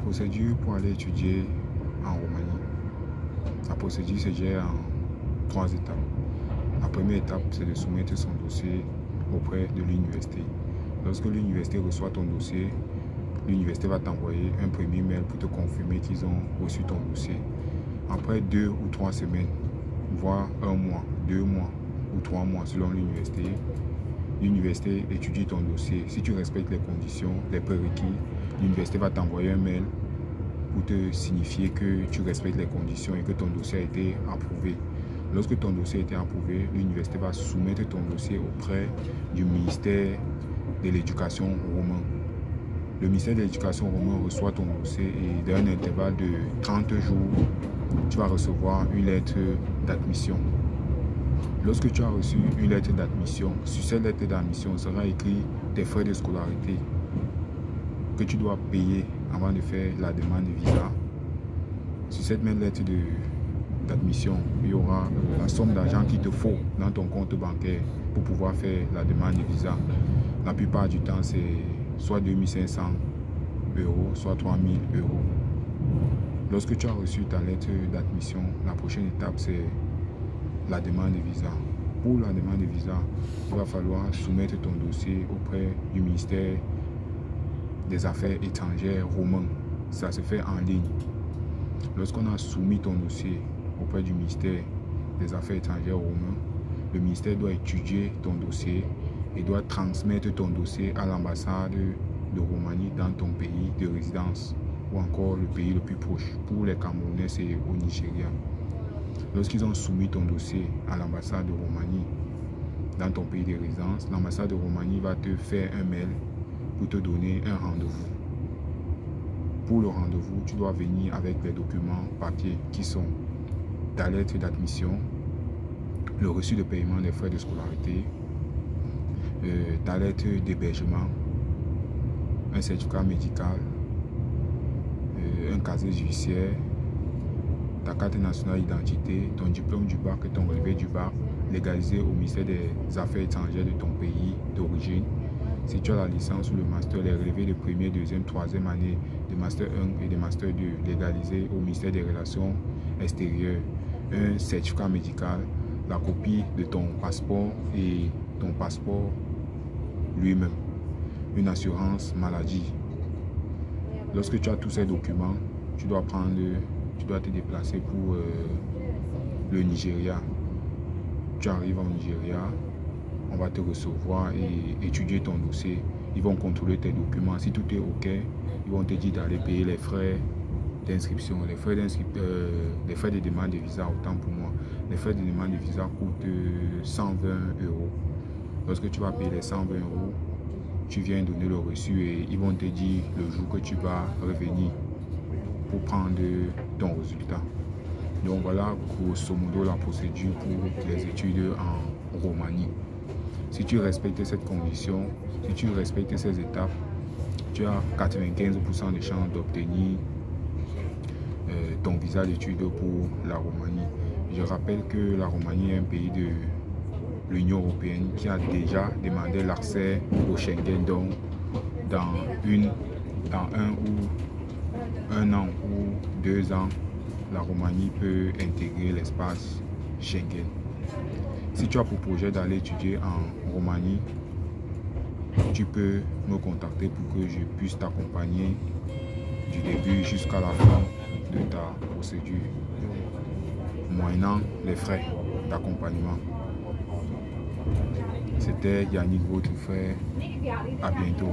procédure pour aller étudier en Roumanie. La procédure se gère en 3 étapes. La première étape, c'est de soumettre son dossier auprès de l'université. Lorsque l'université reçoit ton dossier, l'université va t'envoyer un premier mail pour te confirmer qu'ils ont reçu ton dossier. Après 2 ou 3 semaines, voire 1 mois, 2 mois ou 3 mois selon l'université, l'université étudie ton dossier. Si tu respectes les conditions, les prérequis, l'université va t'envoyer un mail pour te signifier que tu respectes les conditions et que ton dossier a été approuvé. Lorsque ton dossier a été approuvé, l'université va soumettre ton dossier auprès du ministère de l'Éducation roumain. Le ministère de l'Éducation roumain reçoit ton dossier et dans un intervalle de 30 jours, tu vas recevoir une lettre d'admission. Lorsque tu as reçu une lettre d'admission, sur cette lettre d'admission sera écrit tes frais de scolarité que tu dois payer avant de faire la demande de visa. Sur cette même lettre d'admission, il y aura la somme d'argent qu'il te faut dans ton compte bancaire pour pouvoir faire la demande de visa. La plupart du temps, c'est soit 2500 €, soit 3000 €. Lorsque tu as reçu ta lettre d'admission, la prochaine étape, c'est la demande de visa. Pour la demande de visa, il va falloir soumettre ton dossier auprès du ministère des Affaires étrangères roumain. Ça se fait en ligne. Lorsqu'on a soumis ton dossier auprès du ministère des Affaires étrangères roumain, le ministère doit étudier ton dossier et doit transmettre ton dossier à l'ambassade de Roumanie dans ton pays de résidence ou encore le pays le plus proche. Pour les Camerounais, c'est au Nigeria. Lorsqu'ils ont soumis ton dossier à l'ambassade de Roumanie dans ton pays de résidence, l'ambassade de Roumanie va te faire un mail pour te donner un rendez-vous. Pour le rendez-vous, tu dois venir avec les documents papier qui sont ta lettre d'admission, le reçu de paiement des frais de scolarité, ta lettre d'hébergement, un certificat médical, un casier judiciaire, ta carte nationale d'identité, ton diplôme du bac et ton relevé du bac légalisé au ministère des Affaires étrangères de ton pays d'origine. Si tu as la licence ou le master, les relevés de première, deuxième, troisième année de master 1 et de master 2 légalisés au ministère des Relations extérieures, un certificat médical, la copie de ton passeport et ton passeport lui-même, une assurance maladie. Lorsque tu as tous ces documents, tu dois te déplacer pour le Nigeria. Tu arrives au Nigeria, on va te recevoir et étudier ton dossier. Ils vont contrôler tes documents. Si tout est OK, ils vont te dire d'aller payer les frais d'inscription. Les frais de demande de visa, autant pour moi. Les frais de demande de visa coûtent 120 €. Lorsque tu vas payer les 120 €, tu viens donner le reçu et ils vont te dire le jour que tu vas revenir pour prendre ton résultat. Donc voilà grosso modo la procédure pour les études en Roumanie. Si tu respectes cette condition, si tu respectes ces étapes, tu as 95% de chances d'obtenir ton visa d'études pour la Roumanie. Je rappelle que la Roumanie est un pays de l'Union européenne qui a déjà demandé l'accès au Schengen. Donc dans un an ou 2 ans, la Roumanie peut intégrer l'espace Schengen. Si tu as pour projet d'aller étudier en Roumanie, tu peux me contacter pour que je puisse t'accompagner du début jusqu'à la fin de ta procédure, moyennant les frais d'accompagnement. C'était Yannick, votre frère. À bientôt.